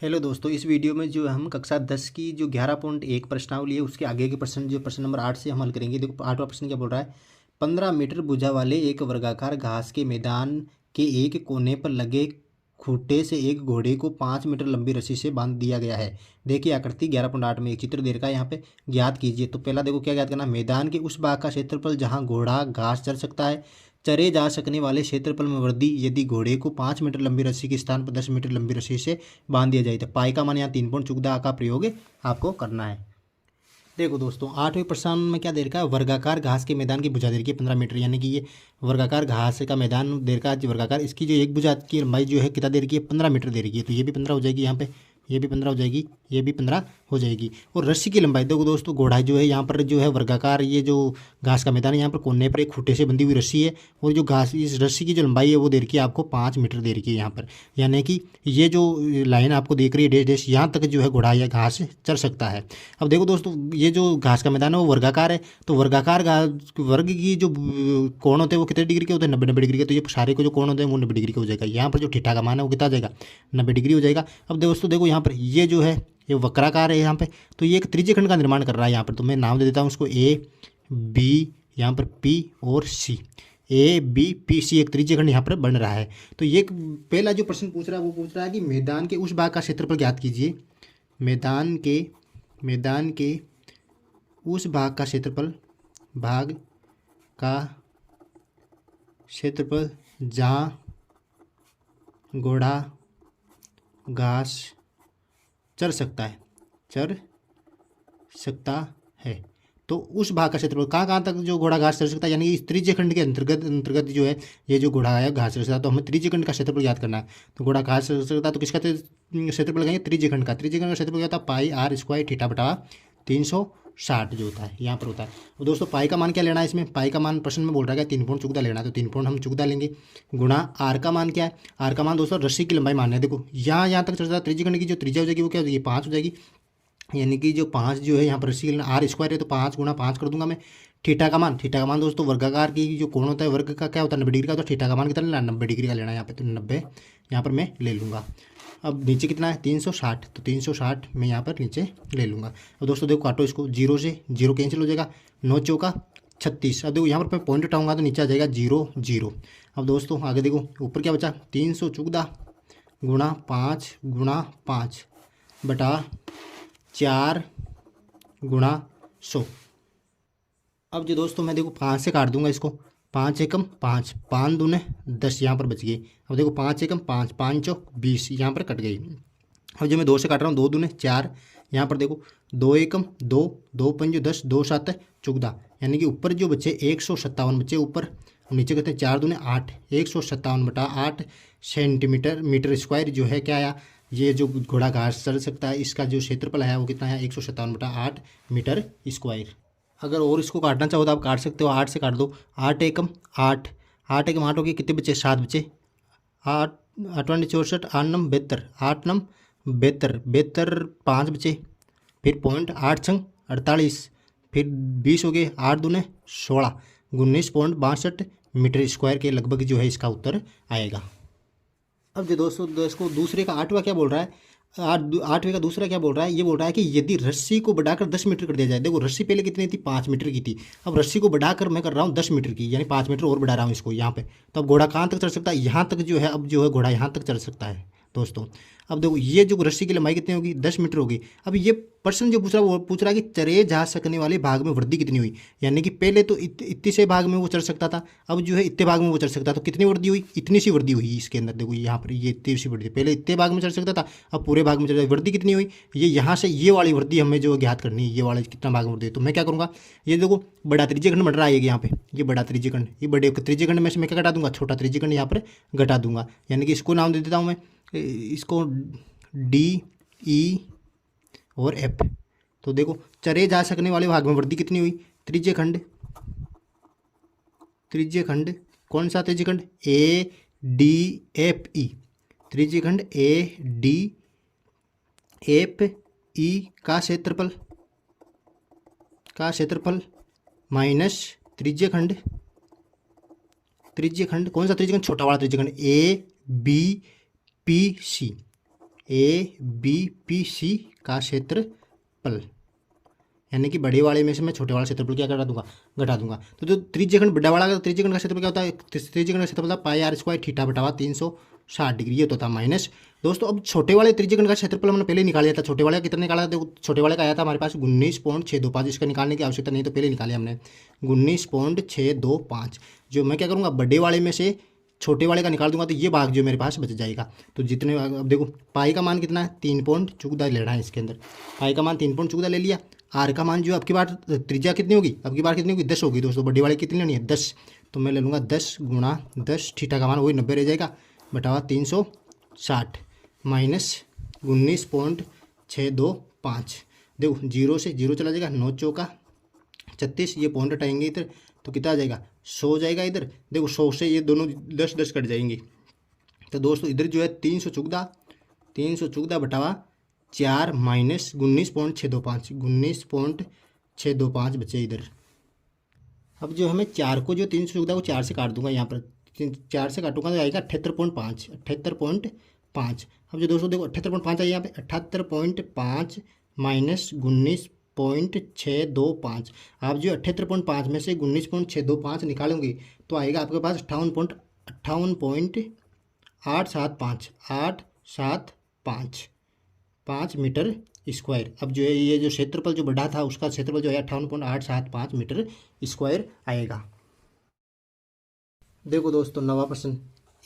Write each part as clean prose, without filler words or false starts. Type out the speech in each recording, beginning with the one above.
Hello दोस्तों, इस video में जो हम कक्षा 10 की जो 11.1 प्रश्नावली है उसके आगे के प्रश्न जो प्रश्न नंबर 8 से हम हल करेंगे। देखो 8वां प्रश्न क्या बोल रहा है। 15 मीटर भुजा वाले एक वर्गाकार घास के मैदान के एक कोने पर लगे खूंटे से एक घोड़े को 5 मीटर लंबी रस्सी से बांध दिया गया है। देखिए आकृति 11.8 में एक चित्र दे रखा है, यहाँ पे ज्ञात कीजिए। तो पहला देखो क्या ज्ञात करना, मैदान के उस भाग का क्षेत्रफल जहाँ घोड़ा घास चर सकता है। चरे जा सकने वाले क्षेत्रफल में वृद्धि यदि घोड़े को 5 मीटर लंबी रस्सी के स्थान पर 10 मीटर लंबी रस्सी से बांध दिया जाए। तो पाई का मान यहाँ 3 चुगदा का प्रयोग आपको करना है। देखो दोस्तों, 8वें प्रश्न में क्या दे रखा है, वर्गाकार घास के मैदान की भुजा दे रखी है 15 मीटर, यानी कि ये वर्गाकार घास का मैदान दे रखा है वर्गाकार। इसकी जो एक भुजा की लंबाई जो है कितना दे रखी है, 15 मीटर दे रखी है। तो ये भी 15 हो जाएगी, यहाँ पे ये भी 15 हो जाएगी, ये भी 15 हो जाएगी। और रस्सी की लंबाई देखो दोस्तों, घोड़ा जो है यहाँ पर जो है वर्गाकार ये जो घास का मैदान है, यहाँ पर कोने पर एक खूंटे से बंधी हुई रस्सी है। और जो घास इस रस्सी की जो लंबाई है वो दे रखी है आपको 5 मीटर दे रखी है यहाँ पर। यानी कि ये जो लाइन आपको देख रही है डैश डैश, यहाँ तक जो है घोड़ा या घास चर सकता है। अब देखो दोस्तों, ये जो घास का मैदान है वो वर्गाकार है। तो वर्गाकार वर्ग की जो कोण होते हैं वो कितने डिग्री के होते हैं, 90 डिग्री के। तो ये सारे को जो कोण होते हैं वो 90 डिग्री के हो जाएगा। यहाँ पर जो थीटा का मान है वो कितना आ जाएगा, 90 डिग्री हो जाएगा। अब दोस्तों देखो यहाँ पर ये जो है ये वक्राकार है यहाँ पे। तो ये एक त्रिज्यखंड का निर्माण कर रहा है यहाँ पर। तो मैं नाम दे देता हूँ उसको ए बी, यहाँ पर पी और सी। ए बी पी सी एक त्रिज्यखंड यहाँ पर बन रहा है। तो ये पहला जो प्रश्न पूछ रहा है वो पूछ रहा है कि मैदान के उस भाग का क्षेत्रफल ज्ञात कीजिए। मैदान के उस भाग का क्षेत्रफल जहाँ घोड़ा घास चर सकता है। तो उस भाग का क्षेत्रफल कहाँ तक जो घोड़ा घास चर सकता है, यानी इस त्रिज्यखंड के अंतर्गत जो है ये जो घोड़ा है घास चर सकता है। तो हमें त्रिज्यखंड का क्षेत्रफल याद करना है। तो घोड़ा घास चर सकता है तो किसका क्षेत्रफल लगाएंगे, त्रिज्यखंड का क्षेत्रफल क्या होता है, पाई आर स्क्वायर थीटा बटा 360 जो होता है यहाँ पर होता है। और दोस्तों पाई का मान क्या लेना है, इसमें पाई का मान प्रश्न में बोल रहा है 3 चुगदा लेना है। तो 3 हम चुगदा लेंगे गुणा आर का मान क्या है, आर का मान दोस्तों रस्सी की लंबाई मानना है। देखो यहाँ तक चलता है, त्रिज्यखंड की जो त्रिज्या हो जाएगी वो क्या हो जाएगी, 5 हो जाएगी। यानी कि जो 5 जो है यहाँ पर रस्सी की आर स्क्वायर है तो 5 गुणा 5 कर दूंगा मैं। थीटा का मान दोस्तों वर्गाकार की जो कोण होता है वर्ग का क्या होता है 90 डिग्री का। तो थीटा का मान कितना लेना है, 90 डिग्री का लेना है यहाँ पे। तो 90 यहाँ पर मैं ले लूँगा। अब नीचे कितना है 360, तो 360 मैं यहाँ पर नीचे ले लूँगा। अब दोस्तों देखो काटो इसको, 0 से 0 कैंसिल हो जाएगा, 9 चौका 36। अब देखो यहाँ पर मैं पॉइंट उठाऊंगा तो नीचे आ जाएगा 0 0। अब दोस्तों आगे देखो ऊपर क्या बचा, 314 गुणा 5 बटा 4 गुणा 100। अब जो दोस्तों मैं देखो 5 से काट दूंगा इसको, 5 एकम 5, 5 दूने 10 यहाँ पर बच गई। अब देखो 5 एकम 5, 5 चौक 20 यहाँ पर कट गई। अब जो मैं 2 से काट रहा हूँ, 2 दूने 4, यहाँ पर देखो 2 एकम 2, 2 पंजो 10, 2 सात 14। यानी कि ऊपर जो बच्चे 157 बच्चे ऊपर, नीचे कहते हैं 4 दूने 8, 157 बटा 8 सेंटीमीटर मीटर स्क्वायर जो है क्या आया, ये जो घोड़ा घास चल सकता है इसका जो क्षेत्रफल है वो कितना है, 157 बटा 8 मीटर स्क्वायर। अगर और इसको काटना चाहो तो आप काट सकते हो, 8 से काट दो, 8 एकम 8, 8 एकम 8 हो गए, कितने बचे 7 बचे, 8 8 64, 8 नम 72, 8 नम 72, 72 5 बचे, फिर पॉइंट 8 छंग 48, फिर 20 हो गए, 8 दूने 16, 19.62 मीटर स्क्वायर के लगभग जो है इसका उत्तर आएगा। अब जो दोस्तों इसको दूसरे का 8वां क्या बोल रहा है, 8वें का दूसरा क्या बोल रहा है, ये बोल रहा है कि यदि रस्सी को बढ़ाकर 10 मीटर कर दिया जाए। देखो रस्सी पहले कितनी थी, 5 मीटर की थी। अब रस्सी को बढ़ाकर मैं कर रहा हूँ 10 मीटर की, यानी 5 मीटर और बढ़ा रहा हूँ इसको यहाँ पे। तो अब घोड़ा कहाँ तक चढ़ सकता है, यहाँ तक जो है, अब जो है घोड़ा यहाँ तक चढ़ सकता है दोस्तों। अब देखो ये जो रस्सी की लंबाई कितनी होगी, 10 मीटर होगी। अब ये प्रश्न जो पूछ रहा है वो पूछ रहा है कि चरे जा सकने वाले भाग में वृद्धि कितनी हुई। यानी कि पहले तो इतने से भाग में वो चढ़ सकता था, अब जो है इतने भाग में वो चढ़ सकता। तो कितनी वृद्धि हुई, इतनी सी वृद्धि हुई इसके अंदर। देखो यहाँ पर ये इतनी सी वृद्धि, पहले इतने भाग में चढ़ सकता था, अब पूरे भाग में चढ़ सकता। वृद्धि कितनी हुई, ये यहाँ से ये वाली वृद्धि हमें जो ज्ञात करनी है, ये वाला कितना भाग में वृद्धि। तो मैं क्या करूँगा, ये देखो बड़ा त्रिज्यखंड बन रहा है यहाँ पे, ये बड़ा त्रिज्यखंड, ये बड़े त्रिज्यखंड में से मैं क्या घटा दूंगा, छोटा त्रिज्यखंड यहाँ पर घटा दूंगा। यानी कि इसको नाम दे देता हूँ मैं, इसको डी ई और एफ। तो देखो चरे जा सकने वाले भाग में वृद्धि कितनी हुई, त्रिज्यखंड कौन सा त्रिज्यखंड, ए डी एफ ई, त्रिज्यखंड ए डी एफ ई का क्षेत्रफल माइनस त्रिज्यखंड कौन सा त्रिज्यखंड, छोटा वाला त्रिज्यखंड A B P C, ABPC का क्षेत्रफल, यानी कि बड़े वाले में से मैं छोटे वाला क्षेत्रफल क्या करा दूंगा, घटा दूंगा। तो जो त्रिज्यखंड बड़ा वाला त्रिज्यखंड का क्षेत्रफल क्या होता है, त्रिज्यखंड का क्षेत्रफल था पाई आर स्क्वायर थीटा बटा 360 डिग्री, ये तो था माइनस। दोस्तों अब छोटे वाले त्रिज्यखंड का क्षेत्रफल हमने पहले निकाल लिया था। छोटे वाले का कितना निकाला था, देखो छोटे वाले का आया था हमारे पास 19.625, इसका निकालने की आवश्यकता नहीं तो पहले निकाले हमने 19.625। जो मैं क्या करूँगा, बड़े वाले में से छोटे वाले का निकाल दूंगा तो ये भाग जो मेरे पास बच जाएगा। तो जितने, अब देखो पाई का मान कितना है 3.14 लेना है इसके अंदर, पाई का मान 3.14 ले लिया। आर का मान जो अब की बार त्रिज्या कितनी होगी, अब की बार कितनी होगी 10 होगी दोस्तों, बड़ी वाली कितनी लेनी है 10, तो मैं ले लूँगा 10 गुणा 10, थीटा का मान वही 90 रह जाएगा बटावा 360 माइनस 19.625। देखो जीरो से जीरो चला जाएगा, 9 चौका 36, ये पॉइंट हटाएंगे इधर तो कितना आ जाएगा 100 जाएगा इधर। देखो 100 से ये दोनों 10 कट जाएंगे, तो दोस्तों इधर जो है 314 बटावा 4 माइनस 19.625 बचे इधर। अब जो हमें 4 को जो 314 को 4 से काट दूंगा, यहाँ पर 4 से काटूंगा तो आएगा 78.5। अब जो दोस्तों देखो 78.5 आइए यहाँ पे 78.5 माइनस 19.625। आप जो 78.5 में से 19.625 निकालोगे तो आएगा आपके पास 58.875 मीटर स्क्वायर। अब जो है ये जो क्षेत्रफल जो बढ़ा था उसका क्षेत्रफल जो है 58.875 मीटर स्क्वायर आएगा। देखो दोस्तों 9वां प्रश्न,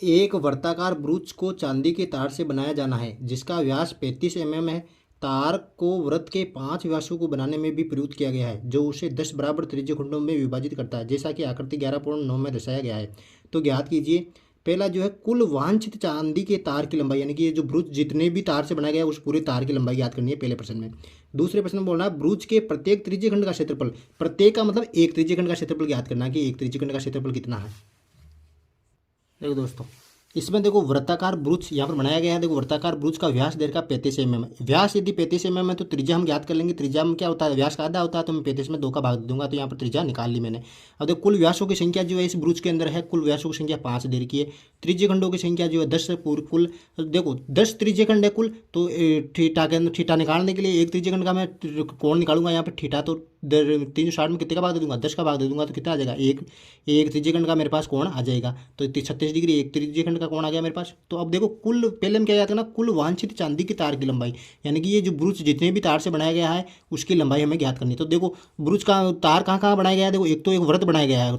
एक वर्ताकार ब्रूच को चांदी के तार से बनाया जाना है जिसका व्यास 35 mm है। तार को वृत्त के 5 व्यासों को बनाने में भी प्रयुक्त किया गया है जो उसे 10 बराबर त्रिज्यखंडों में विभाजित करता है, जैसा कि आकृति 11.9 में दर्शाया गया है। तो ज्ञात कीजिए, पहला जो है कुल वांछित चांदी के तार की लंबाई, यानी कि ये जो ब्रूच जितने भी तार से बनाया गया है उस पूरे तार की लंबाई याद करनी है पहले प्रश्न में। दूसरे प्रश्न में बोलना है ब्रूच के प्रत्येक त्रिज्यखंड का क्षेत्रफल, प्रत्येक का मतलब एक त्रिज्यखंड का क्षेत्रफल याद करना कि एक त्रिज्यखंड का क्षेत्रफल कितना है। देखो दोस्तों इसमें देखो वृत्ताकार ब्रूच यहाँ पर बनाया गया है। देखो वृत्ताकार ब्रूच का व्यास देर का 35 mm है। व्यास यदि 35 mm है तो त्रिज्या हम ज्ञात कर लेंगे। त्रिज्या में क्या होता है, व्यास का आधा होता है, तो मैं 35 में 2 का भाग दे दूंगा, तो यहाँ पर त्रिज्या निकाल ली मैंने। अब देखो कुल व्यासों की संख्या जो है इस ब्रूच के अंदर है, कुल व्यासों की संख्या 5 देर की है। त्रिज्यखंडों की संख्या जो है 10 कुल देखो 10 त्रिज्यखंड है कुल, तो थीटा के अंदर थीटा निकालने के लिए एक त्रिज्यखंड का मैं कोण निकालूंगा यहाँ पर थीटा, तो 360 में कितने का भाग दे दूंगा 10 का भाग दे दूंगा, तो कितना आ जाएगा एक त्रिज्यखंड का मेरे पास कोण आ जाएगा, तो 36 डिग्री एक त्रिज्यखंड का कोण आ गया मेरे पास। तो अब देखो कुल पहले हम क्या याद करना, कुल वांछित चांदी की तार की लंबाई, यानी कि ये जो ब्रूच जितने भी तार से बनाया गया है उसकी लंबाई हमें ज्ञात करनी है। तो देखो ब्रूच का तार कहाँ कहाँ बनाया गया है, देखो एक तो एक व्रत बनाया गया है,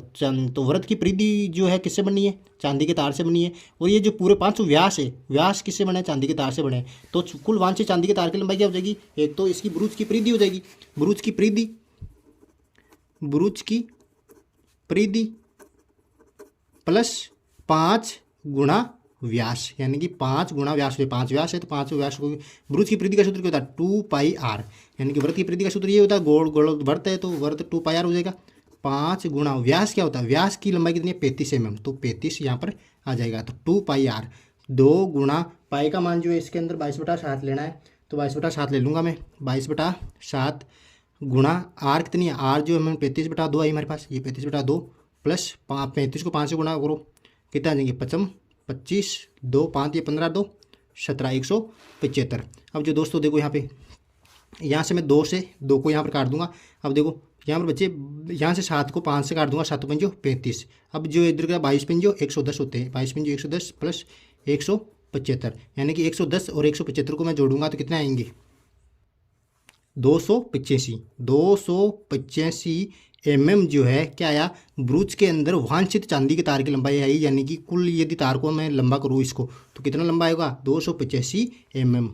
तो व्रत की परिधि जो है किससे बनी है, चांदी के तार से बनी है। और ये जो पूरे 5 व्यास है, व्यास किससे बने, चांदी के तार से बने। तो कुल वांछित चांदी के तार की लंबाई क्या हो जाएगी, एक तो इसकी ब्रूच की परिधि हो जाएगी, ब्रूच की परिधि प्लस 5 गुणा व्यास, यानी कि 5 गुणा व्यास, 5 व्यास है तो 5 व्यास को ब्रूच की परिधि का सूत्र क्या होता है 2πr, यानी कि व्रत की परिधि का सूत्र ये होता है, गोल गोल व्रत है तो व्रत 2πr हो जाएगा। 5 गुणा व्यास क्या होता है, व्यास की लंबाई कितनी है 35 mm, तो 35 यहाँ पर आ जाएगा, तो 2πr। 2 गुणा पाई का मान जो है इसके अंदर 22/7 लेना है, तो 22/7 ले लूँगा मैं, 22/7 गुणा आर कितनी है, आर जो है मैं 35/2 आई हमारे पास, ये 35/2 प्लस 35 को 5 से गुणा करो कितना आ जाएंगे 25 2 5 ये 15 2 17 175। अब जो दोस्तों देखो यहाँ पे, यहाँ से मैं 2 से 2 को यहाँ पर काट दूंगा। अब देखो यहाँ पर बच्चे यहाँ से 7 को 5 से काट दूंगा, 7 पंजो 35। अब जो इधर का 22 पंजो 110 होते हैं, 22 पंजो 110 प्लस 175, यानी कि 110 और 175 को मैं जोड़ूंगा तो कितने आएंगे 285 mm जो है क्या आया, ब्रूच के अंदर वांछित चांदी के तार की लंबाई आई, यानी कि कुल यदि तार को मैं लंबा करूँ इसको तो कितना लंबा आएगा 285 mm।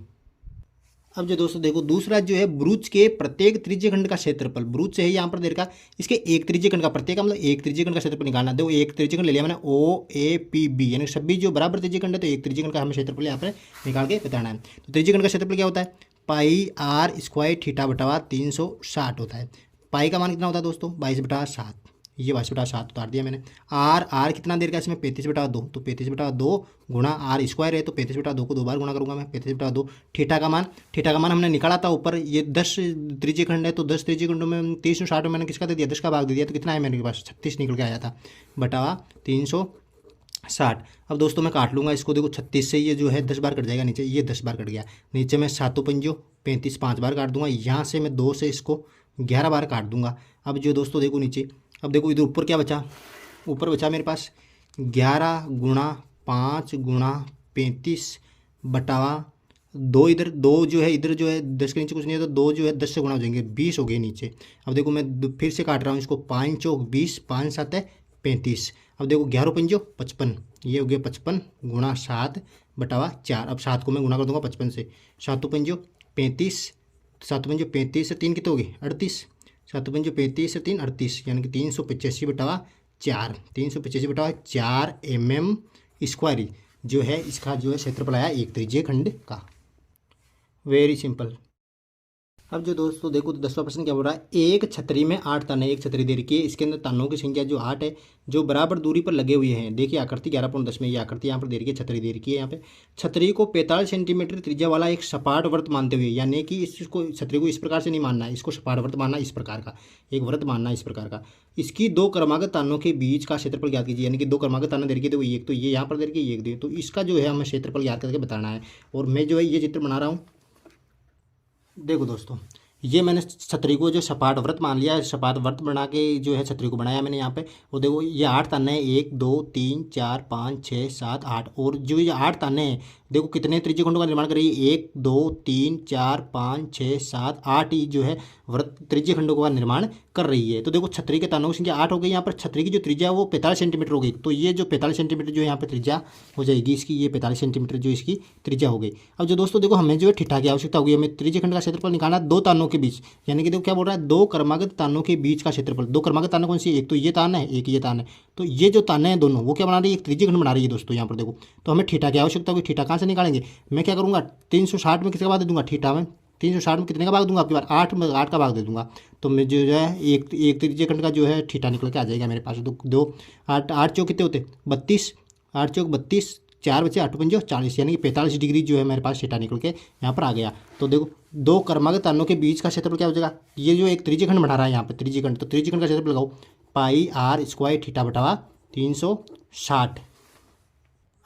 अब जो दोस्तों देखो दूसरा जो है ब्रूच के प्रत्येक त्रिज्यखंड का क्षेत्रफल, ब्रूच है यहाँ पर देर का, इसके एक त्रिज्यखंड का, प्रत्येक का मतलब एक त्रिज्यखंड का क्षेत्रफल निकालना। देखो एक त्रिज्यखंड ले लिया मैंने OAPB, यानी सभी जो बराबर त्रिज्यखंड है तो एक त्रिज्यखंड का हमें क्षेत्रफल यहाँ पर निकाल के बताना है। तो त्रिज्यखंड का क्षेत्रफल क्या होता है पाई आर स्क्वायर थीटा बटा 360 होता है। पाई का मान कितना होता है दोस्तों 22/7, ये 22/7 उतार दिया मैंने। आर कितना देर का इसमें 35/2, तो 35/2 गुणा आर स्क्वायर है तो 35/2 को 2 बार गुणा करूंगा मैं, 35/2। थीटा का मान हमने निकाला था ऊपर, ये 10 त्रिज्यखंड है तो 10 त्रिज्यखंडों में 360 में मैंने किसका दे दिया 10 का भाग दे दिया, तो कितना है मेरे पास 36 निकल के आया था बटा 360। 60। अब दोस्तों मैं काट लूँगा इसको, देखो 36 से ये जो है 10 बार कट जाएगा नीचे, ये 10 बार कट गया। नीचे मैं 7×5 35 5 बार काट दूंगा। यहाँ से मैं 2 से इसको 11 बार काट दूंगा। अब जो दोस्तों देखो नीचे, अब देखो इधर ऊपर क्या बचा, ऊपर बचा मेरे पास 11×5×35 इधर 2 जो है, इधर जो है 10 के नीचे कुछ नहीं है, तो 2 जो है 10 से गुणा हो जाएंगे, 20 हो गए नीचे। अब देखो मैं फिर से काट रहा हूँ इसको, 5 चौक 20, 5 7 है 35। अब देखो 11×5 55, ये हो गया 55 गुणा 7/4। अब 7 को मैं गुणा कर दूंगा 55 से, 7×5 35, 7×5 से 3 कितने हो गए 38, 7×5 से 3 38, यानी कि 385/4, 385/4 mm² जो है इसका जो है क्षेत्रफल आया एक त्रिज्यीय खंड का। Very simple. अब जो दोस्तों देखो तो 10वां प्रश्न क्या बोल रहा है, एक छतरी में 8 ताने, एक छतरी दे रखी है, इसके अंदर तानों की संख्या जो 8 है, जो बराबर दूरी पर लगे हुए हैं। देखिए आकृति 11.10 में ये आकृति यहाँ पर दे रखी है, छतरी दे रखी है। यहाँ पे छतरी को 45 सेंटीमीटर त्रिज्या वाला एक सपाट वृत्त मानते हुए, यानी कि इसको छतरी को इस प्रकार से नहीं मानना है, इसको सपाट वृत्त मानना इस प्रकार का, एक वृत्त मानना इस प्रकार का। इसकी 2 क्रमागत तानों के बीच का क्षेत्रफल ज्ञात कीजिए, यानी कि 2 क्रमागत ताने दे रखी है, तो एक तो ये यहाँ पर दे रखी है, एक दे, तो इसका जो है हमें क्षेत्रफल ज्ञात करके बताना है। और मैं जो है ये चित्र बना रहा हूँ। देखो दोस्तों, ये मैंने छतरी को जो सपाट वृत्त मान लिया है, सपाट वृत्त बना के जो है छतरी को बनाया मैंने यहाँ पे। और देखो ये 8 ताने हैं, 1 2 3 4 5 6 7 8, और जो ये 8 ताने हैं देखो कितने त्रिज्यीय खंडों का निर्माण कर रही है, 1 2 3 4 5 6 7 8 ही जो है वृत्त त्रिज्यीय खंडों का निर्माण कर रही है। तो देखो छतरी के तानों की संख्या 8 हो गई। यहाँ पर छतरी की जो त्रिज्या है वो 45 सेंटीमीटर हो गई, तो ये जो 45 सेंटीमीटर जो यहाँ पर त्रिज्या हो जाएगी इसकी, ये 45 सेंटीमीटर जो इसकी त्रिज्या हो गई। अब जो दोस्तों देखो हमें जो है थीटा की आवश्यकता होगी, हमें त्रिज्यीय खंड का क्षेत्रफल निकालना 2 तानों के बीच, यानी कि देखो क्या बोल रहा है, 2 क्रमागत तानों के बीच का क्षेत्रफल। 2 क्रमागत ताने कौन सी, एक तो ये तान है, एक ये तान है, तो ये जो ताने हैं दोनों वो क्या बना रही है, एक त्रिज्यीय खंड बना रही है दोस्तों। यहाँ पर देखो तो हमें थीटा की आवश्यकता होगी। थीटा कहाँ से निकालेंगे, मैं क्या करूँगा 360 में किसका भाग दे दूंगा, थीटा में 360 में कितने का भाग दूंगा, आपकी बार 8 का भाग दे दूंगा, तो मैं जो है एक त्रिज्यीय खंड का जो है थीटा निकल के आ जाएगा मेरे पास। तो 2 8 8 चौक कितने होते 32, 8 चौक 32, 4 बचे 8×5 40, यानी कि 45 डिग्री जो है मेरे पास थीटा निकल के यहाँ पर आ गया। तो देखो 2 क्रमागत तानों के बीच का क्षेत्रफल क्या हो जाएगा, ये जो एक त्रिज्यीय खंड बना रहा है यहाँ पे त्रिज्यीय खंड, तो त्रिज्यीय खंड का क्षेत्रफल लगाओ πr² θ/360।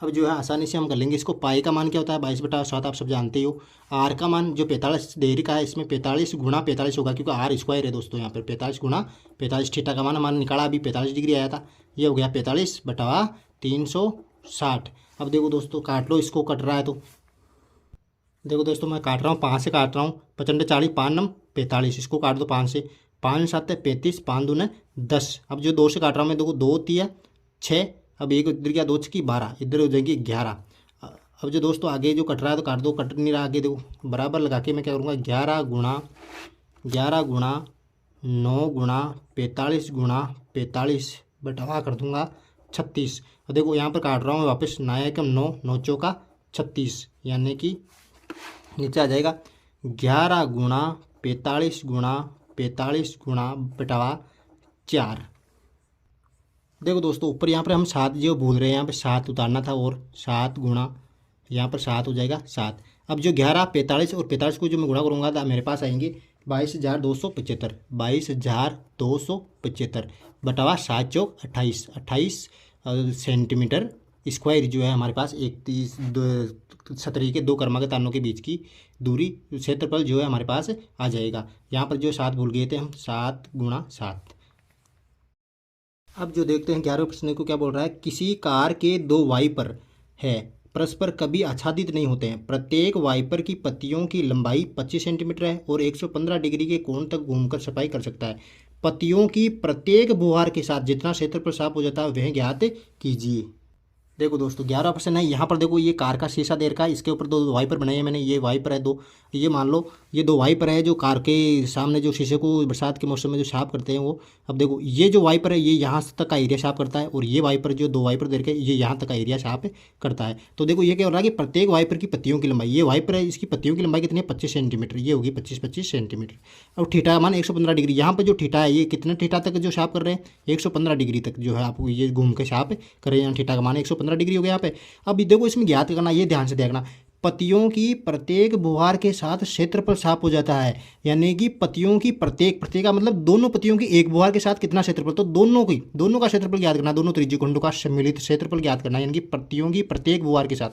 अब जो है आसानी से हम कर लेंगे इसको। पाई का मान क्या होता है 22/7, आप सब जानते हो। आर का मान जो 45 दे रखा है, इसमें 45 × 45 होगा, क्योंकि r² है दोस्तों यहाँ पर 45 × 45। थीटा का मान हमारा निकाला अभी 45 डिग्री आया था, ये हो गया 45/360। अब देखो दोस्तों काट लो इसको, कट रहा है तो देखो दोस्तों मैं काट रहा हूँ, 5 से काट रहा हूँ, 55 40 5 9 45, इसको काट दो 5 से, 5 7 35, 5 2 10। अब जो 2 से काट रहा हूँ मैं, देखो 2 3 6, अब एक इधर क्या 2 6 12, इधर हो जाएगी 11। अब जो दोस्तों आगे जो कट रहा है तो काट दो, कट नहीं रहा आगे, देखो बराबर लगा के मैं क्या करूँगा 11 × 9 × 45 बटा कर दूंगा 36। और देखो यहाँ पर काट रहा हूँ वापस, 9 एकम 9, 9 चौका 36, यानी कि नीचे आ जाएगा 11 × 45 बटा 4। देखो दोस्तों ऊपर यहाँ पर हम 7 जो भूल रहे हैं, यहाँ पे 7 उतारना था, और 7 गुणा यहाँ पर 7 हो जाएगा 7। अब जो 11 45 और 45 को जो मैं गुणा करूँगा तो मेरे पास आएंगे 22,275, 22,275 बटा 7 चौक 28 सेंटीमीटर स्क्वायर जो है हमारे पास एक छतरी के 2 क्रमागत तानों के बीच की दूरी क्षेत्रफल जो है हमारे पास आ जाएगा। यहाँ पर जो 7 भूल गए थे हम, 7 × 7। अब जो देखते हैं 11वें प्रश्न को क्या बोल रहा है, किसी कार के 2 वाइपर है, परस्पर कभी आच्छादित नहीं होते हैं, प्रत्येक वाइपर की पत्तियों की लंबाई 25 सेंटीमीटर है और 115 डिग्री के कोण तक घूमकर सफाई कर सकता है। पत्तियों की प्रत्येक बुहार के साथ जितना क्षेत्रफल साफ हो जाता है वह ज्ञात कीजिए। देखो दोस्तों 11वां प्रश्न है, यहाँ पर देखो ये कार का शीशा दे रखा है, इसके ऊपर 2 वाइपर बनाए हैं मैंने, ये वाइपर है 2, ये मान लो ये 2 वाइपर है जो कार के सामने जो शीशे को बरसात के मौसम में जो साफ करते हैं वो। अब देखो ये जो वाइपर है ये यहाँ तक का एरिया साफ करता है, और ये वाइपर जो 2 वाइपर दे रखे ये यहाँ तक का एरिया साफ करता है। तो देखो ये क्या हो रहा है कि प्रत्येक वाइपर की पत्तियों की लंबाई, ये वाइपर है इसकी पत्तियों की लंबाई कितनी है 25 सेंटीमीटर, ये होगी 25 सेंटीमीटर। अब थीटा का मान 115 डिग्री, यहाँ पर जो थीटा है ये कितने थीटा तक जो साफ कर रहे हैं 115 डिग्री तक जो है आपको ये घूम के साफ कर रहे हैं। थीटा का मान 115 डिग्री हो गया यहाँ पे। अब देखो इसमें ज्ञात करना, ये ध्यान से देखना, पत्तियों की प्रत्येक बुहार के साथ क्षेत्रफल साफ हो जाता है। यानी कि पत्तियों की प्रत्येक का मतलब दोनों पत्तियों की एक बुहार के साथ कितना क्षेत्रफल, तो दोनों का क्षेत्रफल ज्ञात करना, दोनों त्रिज्यखंडों का सम्मिलित क्षेत्रफल ज्ञात करना। यानी कि पत्तियों की प्रत्येक बुहार के साथ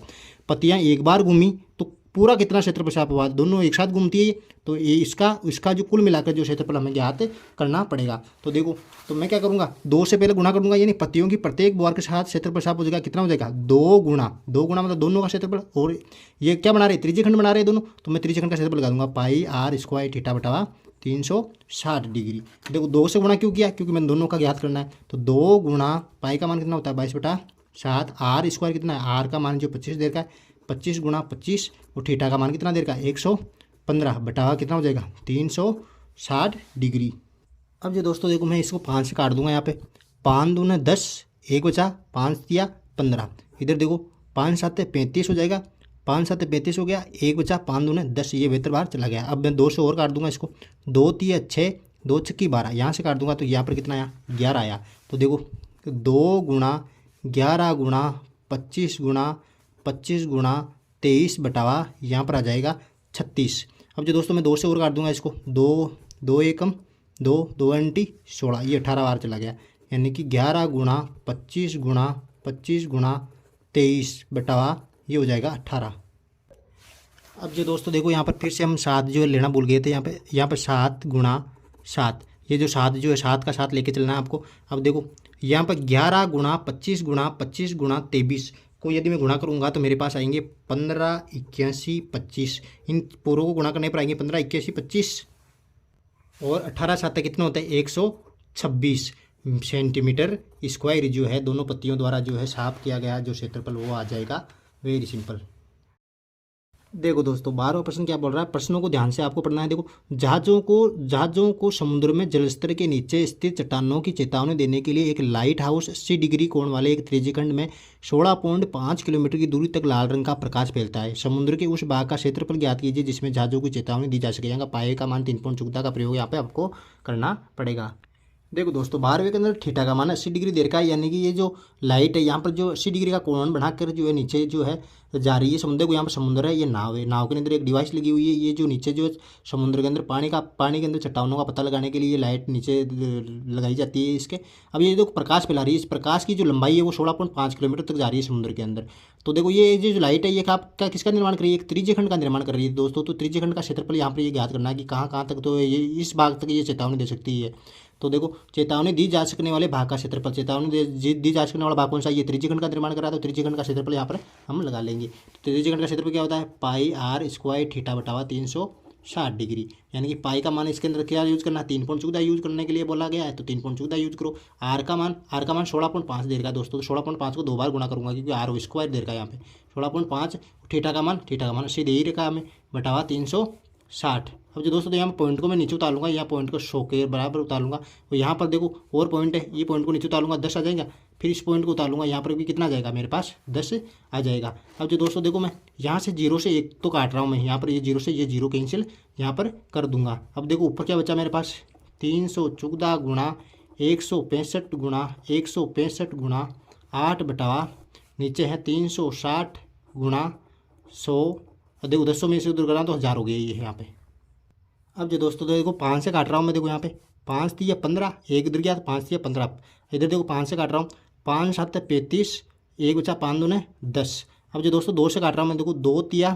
पत्तियां एक बार घूमी तो पूरा कितना क्षेत्रफल साफ हुआ, दोनों एक साथ घूमती है तो ये इसका जो कुल मिलाकर जो क्षेत्रफल हमें ज्ञात करना पड़ेगा। तो देखो, तो मैं क्या करूँगा, 2 से पहले गुणा कर दूंगा, यानी पत्तियों की प्रत्येक बुहार के साथ क्षेत्रफल साफ हो जाएगा। कितना हो जाएगा, 2 गुणा मतलब दोनों का क्षेत्रफल। और ये क्या बना रहे, त्रिज्यखंड बना रहे दोनों, तो मैं त्रिज्यखंड का क्षेत्रफल लगा दूंगा पाई आर स्क्वायर थीटा बटा 360 डिग्री। देखो 2 से गुणा क्यों किया, क्योंकि मैंने दोनों का ज्ञात करना है। तो 2 गुणा पाई का मान कितना होता है 22/7, आर स्क्वायर कितना है, आर का मान जो 25 देर का है, 25 गुणा 25, और थीटा का मान कितना देर का है 115 बटा कितना हो जाएगा 360 डिग्री। अब जो दोस्तों देखो, मैं इसको 5 से काट दूंगा। यहाँ पे 5 दूना 10, 1 बचा, 5 दिया 15। इधर देखो 5 7 35 हो जाएगा, 5 7 35 हो गया, 1 बचा, 5 दूना 10, ये बेहतर बाहर चला गया। अब मैं 2 से और काट दूंगा इसको, 2 3 6, 2 6 12, यहाँ से काट दूंगा तो यहाँ पर कितना आया 11 आया। तो देखो 2 गुणा 11 गुणा 25 गुणा 25 गुणा 23 बटावा यहाँ पर आ जाएगा 36। अब जो दोस्तों मैं 2 से और काट दूंगा इसको, 2 एकम 2 अंटी 16, ये 18 बार चला गया। यानी कि 11 गुणा 25 गुणा 25 गुणा 23 बटावा ये हो जाएगा 18। अब जो दोस्तों देखो, यहाँ पर फिर से हम 7 जो है लेना भूल गए थे। यहाँ पर 7 गुणा 7, ये जो 7 जो है 7 का 7 लेके चलना है आपको। अब देखो यहाँ पर 11 गुणा 25 गुणा 25 गुणा 23 को यदि मैं गुणा करूँगा तो मेरे पास आएंगे 15 81 25। इन पूरों को गुणा करने पर आएंगे 15 81 25, और 18 7 कितना होता है 126 सेंटीमीटर स्क्वायर जो है दोनों पत्तियों द्वारा जो है साफ किया गया जो क्षेत्रफल वो आ जाएगा। Very simple. देखो दोस्तों 12वां प्रश्न क्या बोल रहा है, प्रश्नों को ध्यान से आपको पढ़ना है। देखो, जहाज़ों को समुद्र में जलस्तर के नीचे स्थित चट्टानों की चेतावनी देने के लिए एक लाइट हाउस 80 डिग्री कोण वाले एक त्रिज्यखंड में 16.5 किलोमीटर की दूरी तक लाल रंग का प्रकाश फैलता है। समुद्र के उस भाग का क्षेत्रफल ज्ञात कीजिए जिसमें जहाज़ों की चेतावनी दी जा सके। यहाँ पाए का मान 3 का प्रयोग यहाँ पे आपको करना पड़ेगा। देखो दोस्तों 12वें के अंदर थीटा का मान 80 डिग्री देर का है। यानी कि ये जो लाइट है यहाँ पर जो 80 डिग्री का कोण बनाकर जो है नीचे जो है जा रही है समुद्र को। यहाँ पर समुद्र है, ये नाव है, नाव के अंदर एक डिवाइस लगी हुई है। ये जो नीचे जो है समुद्र के अंदर पानी के अंदर चट्टानों का पता लगाने के लिए ये लाइट नीचे लगाई जाती है इसके। अब ये जो प्रकाश फैला रही है, इस प्रकाश की जो लंबाई है वो 16.5 किलोमीटर तक जा रही है समुद्र के अंदर। तो देखो ये जो लाइट है ये क्या किसका निर्माण कर रही है, एक त्रिज्यखंड का निर्माण कर रही है दोस्तों। तो त्रिज्यखंड का क्षेत्रफल यहाँ पर ये ज्ञात करना है कि कहाँ तक, तो ये इस भाग तक ये चेतावनी दे सकती है। तो देखो चेतावनी दी जा सकने वाले भाग का क्षेत्रफल, दी जा सकने वाला भाग कौन सा, ये त्रिज्यखंड का निर्माण कर रहा है। तो त्रिज्यखंड का क्षेत्रफल यहाँ पर हम लगा लेंगे। तो त्रिज्यखंड का क्षेत्रफल क्या होता है पाई आर स्क्वायर थीटा बटावा 360 डिग्री। यानी कि पाई का मान इसके अंदर क्या यूज करना है 3.14 यूज करने के लिए बोला गया है, तो 3.14 यूज करो। आर का मान 16.5 देर का दोस्तों, तो 16.5 को 2 बार गुणा करूंगा क्योंकि आर स्क्वायर देर का यहाँ पे 16.5। थीटा का मान सीधे ही रेखा हमें बटावा 360। अब जो दोस्तों यहाँ पॉइंट को मैं नीचे उतार लूँगा, यहाँ पॉइंट को 100 के बराबर उतार लूँगा। तो यहाँ पर देखो और पॉइंट है, ये पॉइंट को नीचे उतार लूँगा 10 आ जाएगा। फिर इस पॉइंट को उतार लूँगा, यहाँ पर भी कितना आ जाएगा मेरे पास 10 आ जाएगा। अब जो दोस्तों देखो मैं यहाँ से 0 से 1 तो काट रहा हूँ मैं, यहाँ पर ये 0 से ये 0 कैंसिल यहाँ पर कर दूंगा। अब देखो ऊपर क्या बचा मेरे पास 314 गुणा 165 गुणा 165 गुणा 8 बटावा नीचे है 360 गुणा 100। देखो 10 में से उधर करा तो 1000 हो गया ये यहाँ पे। अब जो दोस्तों देखो 5 से काट रहा हूँ मैं, देखो यहाँ पे 5 3 15, 1 इधर गया तो 5 3 15। इधर देखो 5 से काट रहा हूँ, 5 7 35, 1 बचा 5 2 10। अब जो दोस्तों 2 से काट रहा हूँ मैं, देखो 2 तिया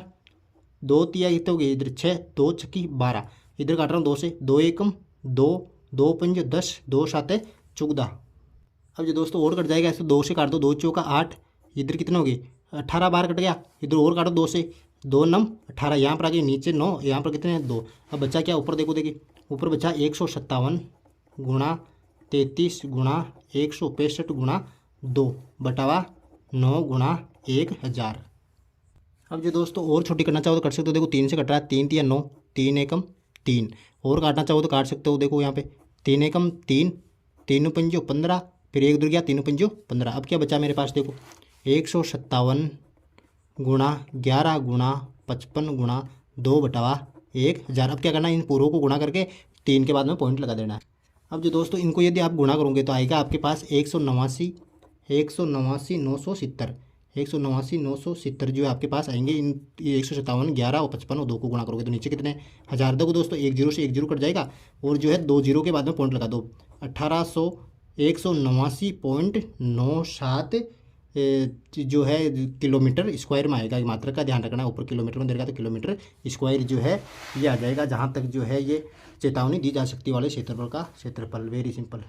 कितने हो गए इधर 6, 2 6 12। इधर काट रहा हूँ 2 से, 2 एकम 2, 2 5 10, 2 7 14। अब जो दोस्तों और कट जाएगा ऐसे 2 से काट दो, 2 चौका 8, इधर कितने हो गए 18 बार कट गया। इधर और काटो 2 से, 2 9 18, यहाँ पर आ गए नीचे 9, यहाँ पर कितने हैं 2। अब बच्चा क्या ऊपर देखो, देखिए ऊपर बच्चा 157 गुणा 33 गुणा 165 गुणा 2 बटावा 9 गुणा 1000। अब जो दोस्तों और छोटी करना चाहो तो कर सकते हो। देखो 3 से कट रहा है, 3 3 9, 3 एकम 3। और काटना चाहो तो काट सकते हो। देखो यहाँ पे 3 एकम 3, 3 पंजो 15, फिर 1 उधर गया 3 पंजो 15। अब क्या बचा मेरे पास, देखो 157 गुणा 11 गुणा 55 गुणा 2 बटावा 1000। अब क्या करना है, इन पूरों को गुणा करके 3 के बाद में पॉइंट लगा देना है। अब जो दोस्तों इनको यदि आप गुणा करोगे तो आएगा आपके पास 189 970, 189,970 जो है आपके पास आएंगे। इन 157, 11 और 55 और 2 को गुणा करोगे तो नीचे कितने 1000। देखो दोस्तों, एक जीरो से एक जीरो कट जाएगा और जो है 2 जीरो के बाद में पॉइंट लगा दो। 189,189.97 जो है किलोमीटर स्क्वायर में आएगा। मात्रा का ध्यान रखना, ऊपर किलोमीटर में देगा तो किलोमीटर स्क्वायर जो है ये आ जाएगा, जहाँ तक जो है ये चेतावनी दी जा सकती वाले क्षेत्रफल का क्षेत्रफल। Very simple.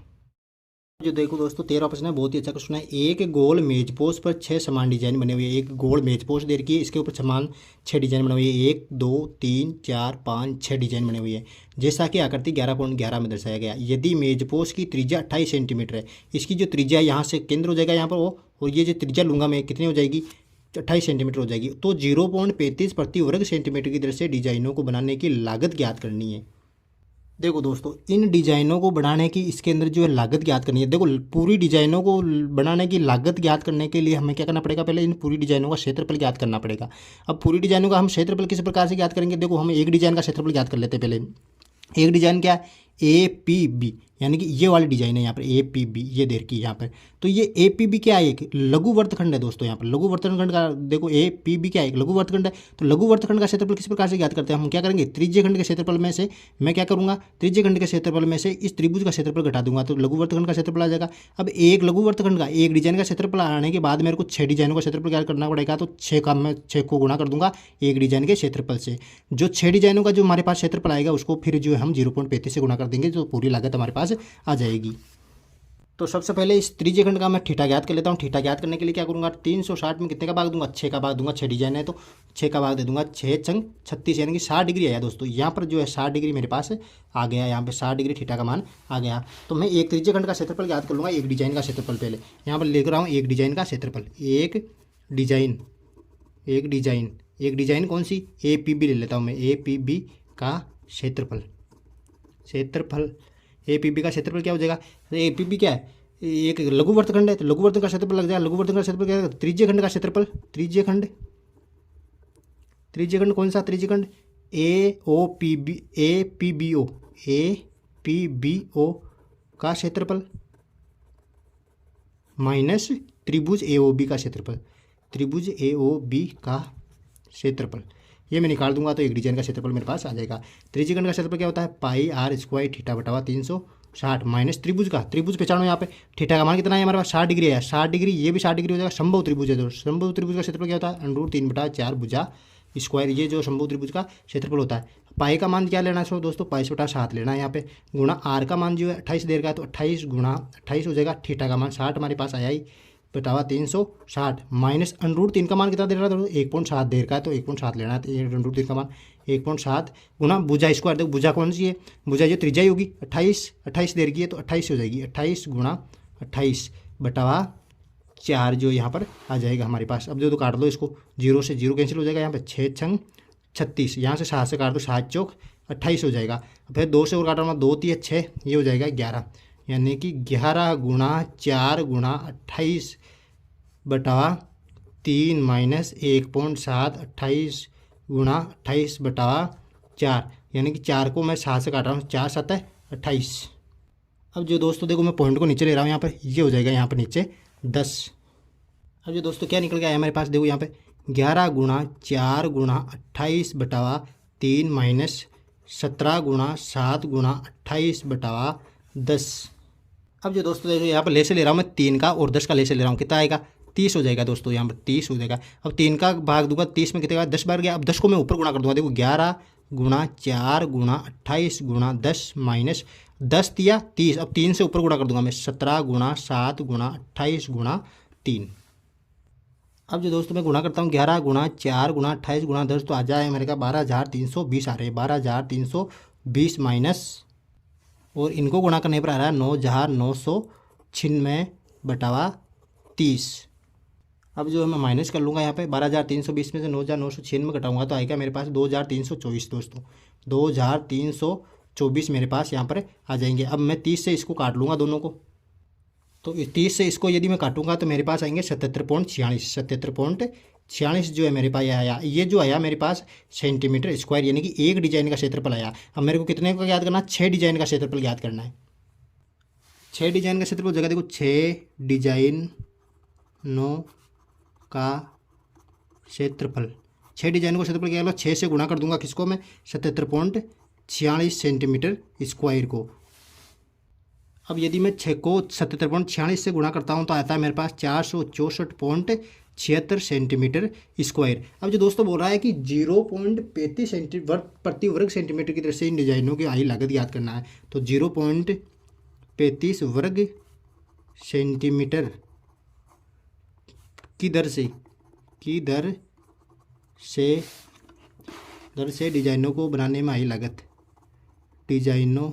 जो देखो दोस्तों 13 प्रश्न है, बहुत ही अच्छा क्वेश्चन है। एक गोल मेजपोश पर 6 समान डिजाइन बने हुए हैं। एक गोल मेजपोश दे रखी है, इसके ऊपर समान 6 डिजाइन बने हुए हैं। 1 2 3 4 5 6 डिजाइन बने हुए हैं, जैसा कि आकृति 11.11 में दर्शाया गया। यदि मेजपोश की त्रिज्या 28 सेंटीमीटर है, इसकी जो त्रिज्या यहाँ से केंद्र हो जाएगा यहाँ पर वो, और ये जो त्रिज्या लूंगा मैं कितनी हो जाएगी 28 सेंटीमीटर हो जाएगी। तो 0.35 प्रति वर्ग सेंटीमीटर की दर से डिजाइनों को बनाने की लागत ज्ञात करनी है। देखो दोस्तों, इन डिजाइनों को बनाने की इसके अंदर जो है लागत ज्ञात करनी है। देखो पूरी डिजाइनों को बनाने की लागत ज्ञात करने के लिए हमें क्या करना पड़ेगा, पहले इन पूरी डिजाइनों का क्षेत्रफल ज्ञात करना पड़ेगा। अब पूरी डिजाइनों का हम क्षेत्रफल किस प्रकार से ज्ञात करेंगे, देखो हम एक डिजाइन का क्षेत्रफल ज्ञात कर लेते हैं। पहले एक डिजाइन क्या है, APB, यानी कि ये वाली डिजाइन है यहाँ पर APB, ये देर की यहाँ पर। तो ये APB क्या है, एक लघु वर्तखंड है दोस्तों। यहाँ पर लघु वर्तखंड का देखो APB क्या है, एक लघु वर्तखंड है। तो लघु वर्तखंड का क्षेत्रफल किस प्रकार से ज्ञात करते हैं, हम क्या करेंगे, त्रिज्य खंड के क्षेत्रफल में से मैं क्या करूँगा, त्रिज्य खंड के क्षेत्रफल में से इस त्रिभुज का क्षेत्रफल घटा दूंगा तो लघु वर्तखंड का क्षेत्रफल आ जाएगा। अब एक लघु वर्तखंड का एक डिजाइन का क्षेत्रफल आने के बाद मेरे को 6 डिजाइनों का क्षेत्रफल ज्ञात करना पड़ेगा। तो 6 का मैं 6 को गुणा कर दूंगा एक डिजाइन के क्षेत्रफल से। जो 6 डिजाइनों का जो हमारे पास क्षेत्रफल आएगा उसको फिर जो है हम 0.35 से गुणा कर देंगे, तो पूरी लागत हमारे पास आ जाएगी। तो सबसे पहले इस त्रिज्य खंड का मैं थीटा ज्ञात कर लेता हूँ। थीटा ज्ञात करने के लिए क्या करूँगा, 360 में कितने का भाग दूंगा, 6 का भाग दूंगा। 6 डिजाइन है तो 6 का भाग दे दूंगा। 6 छंग 36 यानी कि 60 डिग्री आया दोस्तों। यहाँ पर जो है 60 डिग्री मेरे पास आ गया, यहाँ पे 60 डिग्री थीटा का मान आ गया। तो मैं एक त्रिज्य खंड का क्षेत्रफल ज्ञात कर लूँगा, एक डिजाइन का क्षेत्रफल। पहले यहाँ पर लिख रहा हूँ एक डिजाइन का क्षेत्रफल। एक डिजाइन कौन सी, APB ले लेता हूँ मैं। APB का क्षेत्रफल APB का क्षेत्रफल क्या हो जाएगा, APB क्या है, एक लघु वर्तखंड है तो लघु वर्तखंड का क्षेत्रफल लग जाएगा। लघु वर्तखंड का क्षेत्रफल क्या है, त्रिज्य खंड का क्षेत्रफल। त्रिज्य खंड कौन सा, त्रिज्य खंड APBO का क्षेत्रफल माइनस त्रिभुज AOB का क्षेत्रफल। त्रिभुज AOB का क्षेत्रफल ये मैं निकाल दूंगा तो एक डिजाइन का क्षेत्रफल मेरे पास आ जाएगा। त्रिज्य खंड का क्षेत्रफल क्या होता है, पाई r स्क्वायर थीटा बटावा 360 माइनस त्रिभुज का, त्रिभुज पहचानो यहाँ पे थीटा का मान कितना है हमारे पास 60 डिग्री है। 60 डिग्री ये भी 60 डिग्री हो जाएगा। संभव त्रिभुज है तो संभव त्रिभुज का क्षेत्रफल क्या होता है, √3/4 भुजा स्क्वायर। ये जो संभव त्रिभुज का क्षेत्रफल होता है। पाई का मान क्या लेना है दोस्तों, 22/7 लेना है यहाँ पे, गुणा r का मान जो है 28 देर का है तो 28 गुणा 28 हो जाएगा। थीटा का मान 60 हमारे पास आया ही बटावा 360 माइनस √3 का मान कितना दे रहा था, 1.7 देर का है तो 1.7 लेना है। तो ये √3 का मान 1.7 गुना भुजा स्क्वायर। देखो भुजा कौन सी है, भुजा जो त्रिज्या होगी 28 देर की है तो 28 हो जाएगी। 28 गुणा 28 बटावा 4 जो यहाँ पर आ जाएगा हमारे पास। अब जो तो काट दो इसको, 0 से 0 कैंसिल हो जाएगा। यहाँ पे 6 छंग 36, यहाँ से 7 से काट दो, 7 चौक 28 हो जाएगा। फिर 2 से और काटना 2 3 6, ये हो जाएगा 11, यानी कि 11 गुणा 4 गुणा 28 बटावा 3 माइनस 1.7 28 गुणा 28 बटावा 4, यानी कि 4 को मैं 7 से काट रहा हूँ, 4 7 28। अब जो दोस्तों देखो मैं पॉइंट को नीचे ले रहा हूँ यहाँ पर, ये हो जाएगा यहाँ पर नीचे 10। अब जो दोस्तों क्या निकल गया है हमारे पास, देखो यहाँ पे 11 गुणा 4 गुणा 28 बटावा 3 माइनस 17 गुणा 7 गुणा 28 बटावा 10। अब जो दोस्तों देखो यहाँ पर ले से ले रहा हूँ मैं 3 का और 10 का ले से ले रहा हूँ, कितना आएगा 30 हो जाएगा दोस्तों। यहाँ पर 30 हो जाएगा। अब 3 का भाग दूंगा 30 में कितना 10 बार गया। अब 10 को मैं ऊपर गुणा कर दूंगा। देखो 11 गुणा 4 गुणा 28 गुणा 10 माइनस 10 दिया 30। अब 3 से ऊपर गुणा कर दूंगा मैं, 17 गुणा 7 गुणा 28 गुणा 3। अब जो दोस्तों मैं गुणा करता हूँ 11 गुणा 4 गुणा 28 गुणा 10 तो आ जाए मेरे का 12,320 आ रहे हैं। 12,320 माइनस और इनको गुणा करने पर आ रहा है 9,996 बटावा 30। अब जो है मैं माइनस कर लूँगा यहाँ पे 12,320 में से 9,996 घटाऊंगा तो आएगा मेरे पास 2,324 दोस्तों। 2,324 मेरे पास यहाँ पर आ जाएंगे। अब मैं 30 से इसको काट लूँगा दोनों को, तो 30 से इसको यदि मैं काटूंगा तो मेरे पास आएंगे 77.46। 77.46 जो है मेरे पास आया। ये जो आया मेरे पास सेंटीमीटर स्क्वायर, यानी कि एक डिजाइन का क्षेत्रफल आया। अब मेरे को कितने का याद करना है, 6 डिजाइन का क्षेत्रफल याद करना है। 6 डिजाइन का क्षेत्रफल जगह देखो 6 डिजाइन 9 का क्षेत्रफल, 6 डिजाइनों का क्षेत्रफल क्या होगा, 6 से गुणा कर दूंगा किसको मैं, 77.46 सेंटीमीटर स्क्वायर को। अब यदि मैं 6 को 77.46 से गुणा करता हूँ तो आता है मेरे पास 464.76 सेंटीमीटर स्क्वायर। अब जो दोस्तों बोल रहा है कि 0.35 प्रति वर्ग सेंटीमीटर की तरह से इन डिजाइनों की आई लागत याद करना है, तो 0.35 वर्ग सेंटीमीटर की दर से डिजाइनों को बनाने में आई लागत, डिजाइनों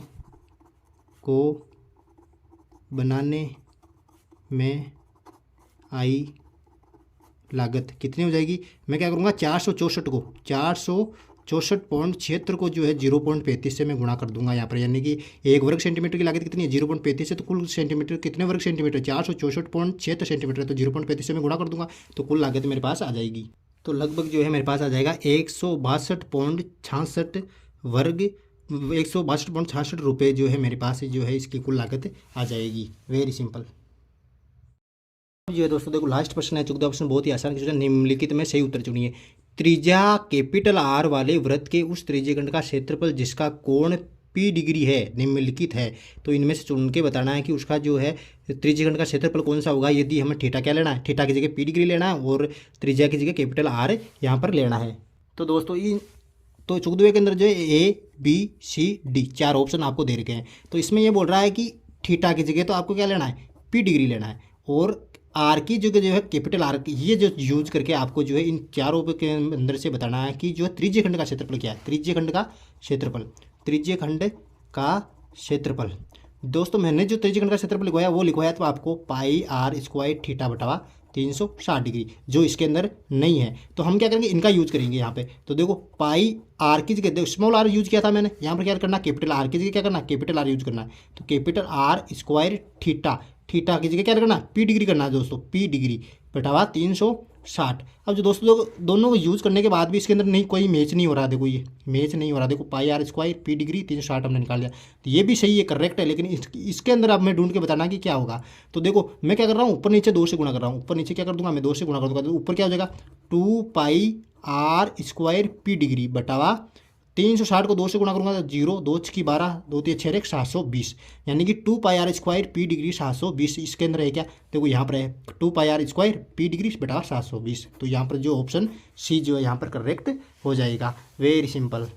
को बनाने में आई लागत कितनी हो जाएगी, मैं क्या करूँगा 464.76 को जो है 0.35 से मैं गुणा कर दूंगा यहाँ पर, यानी कि 1 वर्ग सेंटीमीटर की लागत कितनी है 0.35 से, तो कुल सेंटीमीटर कितने वर्ग सेंटीमीटर 464.76 सेंटीमीटर है, तो 0.35 से मैं गुणा कर दूंगा तो कुल लागत मेरे पास आ जाएगी। तो लगभग जो है मेरे पास आ जाएगा 162.66 वर्ग 162.66 रुपये जो है मेरे पास जो है इसकी कुल लागत आ जाएगी। Very simple. जो है दोस्तों देखो लास्ट प्रश्न है 14 प्रश्न, बहुत ही आसान क्वेश्चन, निम्नलिखित में सही उत्तर चुनिए। त्रिज्या कैपिटल आर वाले वृत्त के उस त्रिज्यखंड का क्षेत्रफल जिसका कोण P डिग्री है निम्नलिखित है, तो इनमें से चुन के बताना है कि उसका जो है त्रिज्यखंड का क्षेत्रफल कौन सा होगा। यदि हमें थीटा क्या लेना है, थीटा की जगह P डिग्री लेना है और त्रिज्या की जगह कैपिटल आर यहाँ पर लेना है। तो दोस्तों तो 14वें के अंदर जो है ABCD 4 ऑप्शन आपको दे रखे हैं, तो इसमें ये बोल रहा है कि थीटा की जगह तो आपको क्या लेना है P डिग्री लेना है, और आर की जगह जो है कैपिटल आर ये जो यूज करके आपको जो है इन चारों के अंदर से बताना है कि जो है त्रिज्यखंड का क्षेत्रफल क्या है, त्रिज्यखंड का क्षेत्रफल। दोस्तों मैंने जो त्रिज्यखंड का क्षेत्रफल लिखवाया वो लिखवाया तो आपको पाई आर स्क्वायर थीटा बटावा 360 डिग्री, जो इसके अंदर नहीं है, तो हम क्या करेंगे इनका यूज करेंगे यहाँ पे। तो देखो पाई आर की जगह स्मॉल आर यूज किया था मैंने, यहाँ पर क्या करना कैपिटल आर की जगह क्या करना कैपिटल आर यूज करना है, तो कैपिटल आर स्क्वायर थीटा की जगह क्या करना P डिग्री करना है दोस्तों, P डिग्री बटावा 360। अब जो दोस्तों दोनों को यूज़ करने के बाद भी इसके अंदर नहीं कोई मैच नहीं हो रहा, देखो ये मैच नहीं हो रहा, देखो पाई आर स्क्वायर P डिग्री 360 हमने निकाल लिया, तो ये भी सही है करेक्ट है, लेकिन इसके अंदर अब मैं ढूंढ के बताना कि क्या होगा। तो देखो मैं क्या कर रहा हूँ ऊपर नीचे 2 से गुणा कर रहा हूँ, ऊपर नीचे क्या कर दूंगा मैं 2 से गुणा कर दूंगा, तो ऊपर क्या हो जाएगा 2 पाई आर स्क्वायर P डिग्री बटावा 360 को 2 से गुणा करूंगा तो 0 2 की 12 2 3 6 720, यानी कि 2 पाई आर स्क्वायर P डिग्री 720 इसके अंदर है क्या, देखो यहाँ पर है 2 पाई आर स्क्वायर P डिग्री बटा 720, तो यहाँ पर जो ऑप्शन सी जो है यहाँ पर करेक्ट हो जाएगा। Very simple.